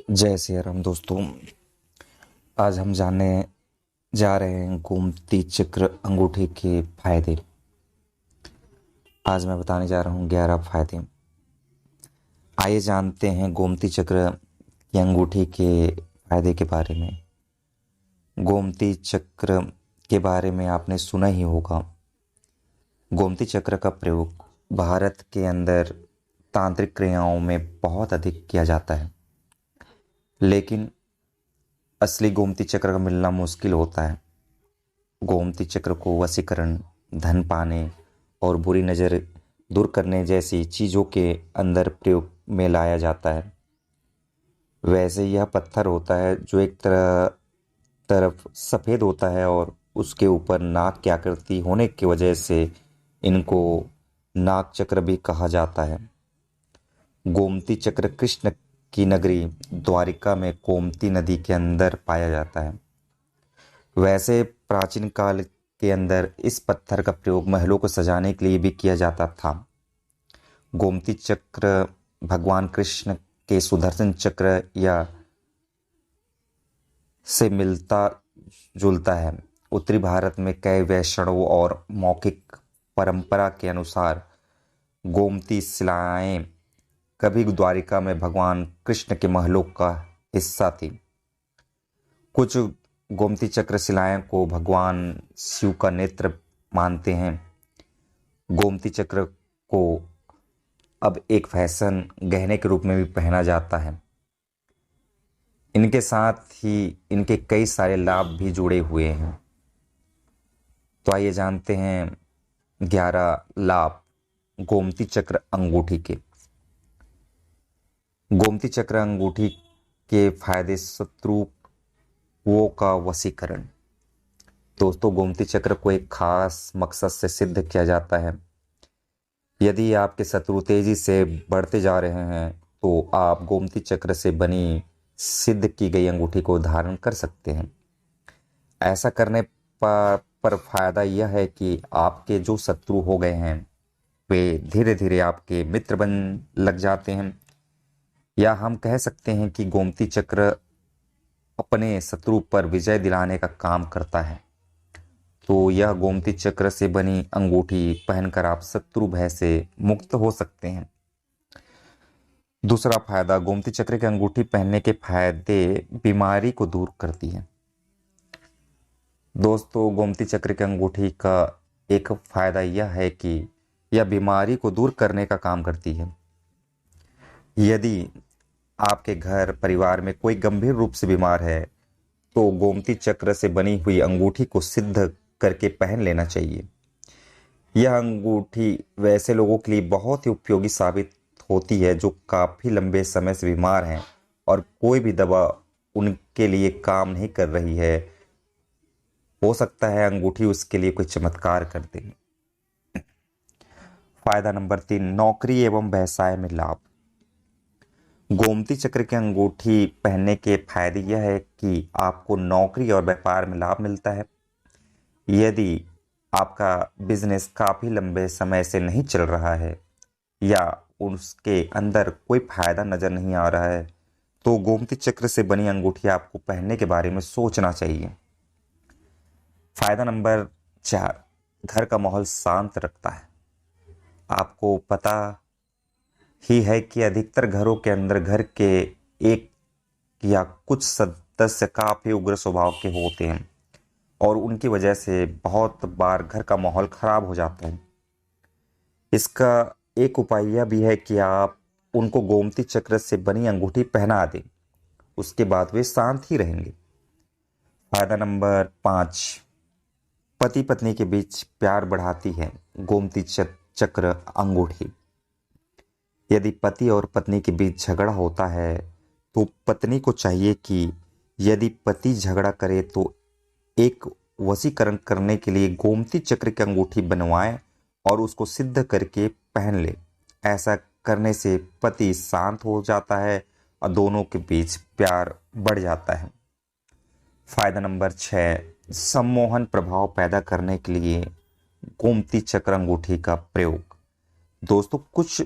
जय सिया राम दोस्तों। आज हम जानने जा रहे हैं गोमती चक्र अंगूठी के फायदे। आज मैं बताने जा रहा हूँ 11 फायदे। आइए जानते हैं गोमती चक्र की अंगूठी के फायदे के बारे में। गोमती चक्र के बारे में आपने सुना ही होगा। गोमती चक्र का प्रयोग भारत के अंदर तांत्रिक क्रियाओं में बहुत अधिक किया जाता है, लेकिन असली गोमती चक्र का मिलना मुश्किल होता है। गोमती चक्र को वशीकरण, धन पाने और बुरी नज़र दूर करने जैसी चीज़ों के अंदर प्रयोग में लाया जाता है। वैसे यह पत्थर होता है जो एक तरफ सफ़ेद होता है और उसके ऊपर नाग की आकृति होने की वजह से इनको नाग चक्र भी कहा जाता है। गोमती चक्र कृष्ण की नगरी द्वारिका में गोमती नदी के अंदर पाया जाता है। वैसे प्राचीन काल के अंदर इस पत्थर का प्रयोग महलों को सजाने के लिए भी किया जाता था। गोमती चक्र भगवान कृष्ण के सुदर्शन चक्र या से मिलता जुलता है। उत्तरी भारत में कई वैष्णव और मौखिक परंपरा के अनुसार गोमती शिलाएं कभी द्वारिका में भगवान कृष्ण के महलों का हिस्सा थी। कुछ गोमती चक्र शिलाएं को भगवान शिव का नेत्र मानते हैं। गोमती चक्र को अब एक फैशन गहने के रूप में भी पहना जाता है। इनके साथ ही इनके कई सारे लाभ भी जुड़े हुए हैं। तो आइए जानते हैं 11 लाभ गोमती चक्र अंगूठी के। गोमती चक्र अंगूठी के फायदे: शत्रुओं का वशीकरण। दोस्तों, गोमती चक्र को एक खास मकसद से सिद्ध किया जाता है। यदि आपके शत्रु तेजी से बढ़ते जा रहे हैं तो आप गोमती चक्र से बनी सिद्ध की गई अंगूठी को धारण कर सकते हैं। ऐसा करने पर फायदा यह है कि आपके जो शत्रु हो गए हैं वे धीरे धीरे आपके मित्र बन लग जाते हैं। या हम कह सकते हैं कि गोमती चक्र अपने शत्रु पर विजय दिलाने का काम करता है। तो यह गोमती चक्र से बनी अंगूठी पहनकर आप शत्रु भय से मुक्त हो सकते हैं। दूसरा फायदा, गोमती चक्र की अंगूठी पहनने के फायदे बीमारी को दूर करती है। दोस्तों, गोमती चक्र की अंगूठी का एक फायदा यह है कि यह बीमारी को दूर करने का काम करती है। यदि आपके घर परिवार में कोई गंभीर रूप से बीमार है तो गोमती चक्र से बनी हुई अंगूठी को सिद्ध करके पहन लेना चाहिए। यह अंगूठी वैसे लोगों के लिए बहुत ही उपयोगी साबित होती है जो काफी लंबे समय से बीमार हैं और कोई भी दवा उनके लिए काम नहीं कर रही है। हो सकता है अंगूठी उसके लिए कोई चमत्कार कर दे। फायदा नंबर 3, नौकरी एवं व्यवसाय में लाभ। गोमती चक्र की अंगूठी पहनने के फायदे यह है कि आपको नौकरी और व्यापार में लाभ मिलता है। यदि आपका बिजनेस काफी लंबे समय से नहीं चल रहा है या उसके अंदर कोई फायदा नजर नहीं आ रहा है तो गोमती चक्र से बनी अंगूठी आपको पहनने के बारे में सोचना चाहिए। फायदा नंबर 4, घर का माहौल शांत रखता है। आपको पता ही है कि अधिकतर घरों के अंदर घर के एक या कुछ सदस्य काफी उग्र स्वभाव के होते हैं और उनकी वजह से बहुत बार घर का माहौल खराब हो जाता है। इसका एक उपाय यह भी है कि आप उनको गोमती चक्र से बनी अंगूठी पहना दें, उसके बाद वे शांत ही रहेंगे। फायदा नंबर 5, पति पत्नी के बीच प्यार बढ़ाती है गोमती चक्र अंगूठी। यदि पति और पत्नी के बीच झगड़ा होता है तो पत्नी को चाहिए कि यदि पति झगड़ा करे तो एक वशीकरण करने के लिए गोमती चक्र की अंगूठी बनवाएं और उसको सिद्ध करके पहन ले। ऐसा करने से पति शांत हो जाता है और दोनों के बीच प्यार बढ़ जाता है। फायदा नंबर 6, सम्मोहन प्रभाव पैदा करने के लिए गोमती चक्र अंगूठी का प्रयोग। दोस्तों, कुछ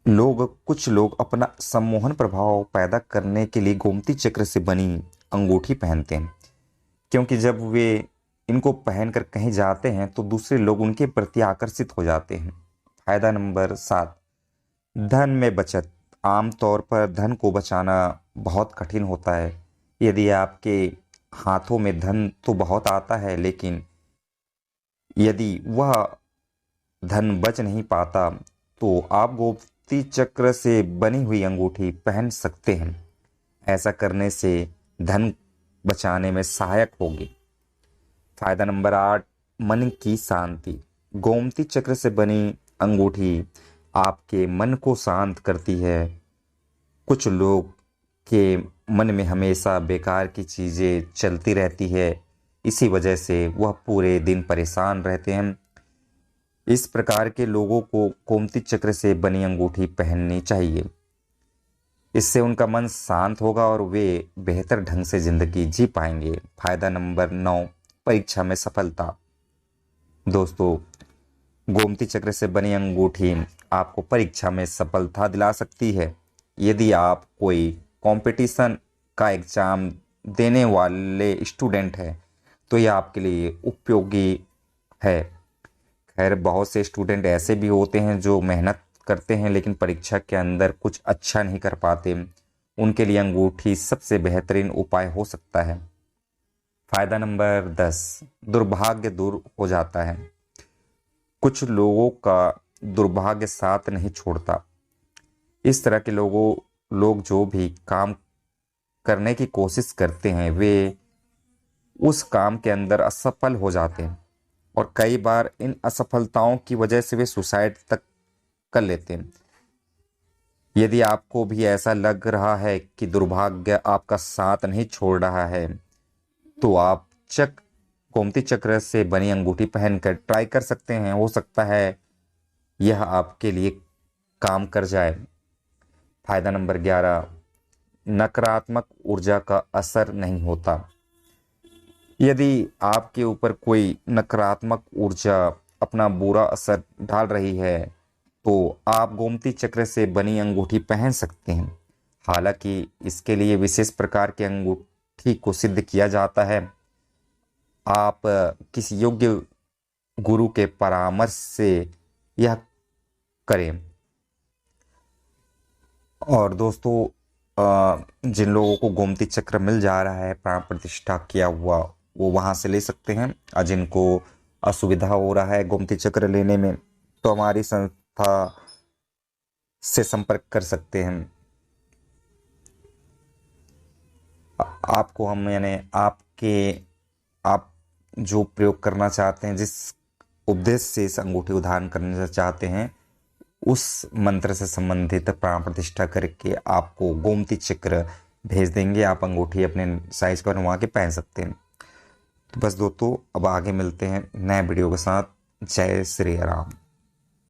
कुछ लोग अपना सम्मोहन प्रभाव पैदा करने के लिए गोमती चक्र से बनी अंगूठी पहनते हैं, क्योंकि जब वे इनको पहनकर कहीं जाते हैं तो दूसरे लोग उनके प्रति आकर्षित हो जाते हैं। फायदा नंबर 7, धन में बचत। आमतौर पर धन को बचाना बहुत कठिन होता है। यदि आपके हाथों में धन तो बहुत आता है, लेकिन यदि वह धन बच नहीं पाता तो आप गोमती चक्र से बनी हुई अंगूठी पहन सकते हैं। ऐसा करने से धन बचाने में सहायक होगी। फायदा नंबर 8, मन की शांति। गोमती चक्र से बनी अंगूठी आपके मन को शांत करती है। कुछ लोग के मन में हमेशा बेकार की चीज़ें चलती रहती है, इसी वजह से वह पूरे दिन परेशान रहते हैं। इस प्रकार के लोगों को गोमती चक्र से बनी अंगूठी पहननी चाहिए। इससे उनका मन शांत होगा और वे बेहतर ढंग से जिंदगी जी पाएंगे। फायदा नंबर 9, परीक्षा में सफलता। दोस्तों, गोमती चक्र से बनी अंगूठी आपको परीक्षा में सफलता दिला सकती है। यदि आप कोई कंपटीशन का एग्जाम देने वाले स्टूडेंट हैं तो यह आपके लिए उपयोगी है। खैर, बहुत से स्टूडेंट ऐसे भी होते हैं जो मेहनत करते हैं लेकिन परीक्षा के अंदर कुछ अच्छा नहीं कर पाते। उनके लिए अंगूठी सबसे बेहतरीन उपाय हो सकता है। फायदा नंबर 10, दुर्भाग्य दूर हो जाता है। कुछ लोगों का दुर्भाग्य साथ नहीं छोड़ता। इस तरह के लोग जो भी काम करने की कोशिश करते हैं वे उस काम के अंदर असफल हो जाते हैं और कई बार इन असफलताओं की वजह से वे सुसाइड तक कर लेते हैं। यदि आपको भी ऐसा लग रहा है कि दुर्भाग्य आपका साथ नहीं छोड़ रहा है तो आप गोमती चक्र से बनी अंगूठी पहनकर ट्राई कर सकते हैं। हो सकता है यह आपके लिए काम कर जाए। फायदा नंबर 11, नकारात्मक ऊर्जा का असर नहीं होता। यदि आपके ऊपर कोई नकारात्मक ऊर्जा अपना बुरा असर डाल रही है तो आप गोमती चक्र से बनी अंगूठी पहन सकते हैं। हालांकि इसके लिए विशेष प्रकार की अंगूठी को सिद्ध किया जाता है। आप किसी योग्य गुरु के परामर्श से यह करें। और दोस्तों, जिन लोगों को गोमती चक्र मिल जा रहा है प्राण प्रतिष्ठा किया हुआ, वो वहाँ से ले सकते हैं। और जिनको असुविधा हो रहा है गोमती चक्र लेने में तो हमारी संस्था से संपर्क कर सकते हैं। आपको हम आप जो प्रयोग करना चाहते हैं, जिस उद्देश्य से इस अंगूठी उधारण करना चाहते हैं, उस मंत्र से संबंधित प्राण प्रतिष्ठा करके आपको गोमती चक्र भेज देंगे। आप अंगूठी अपने साइज पर बनवा के पहन सकते हैं। तो बस दोस्तों, अब आगे मिलते हैं नए वीडियो के साथ। जय श्री राम।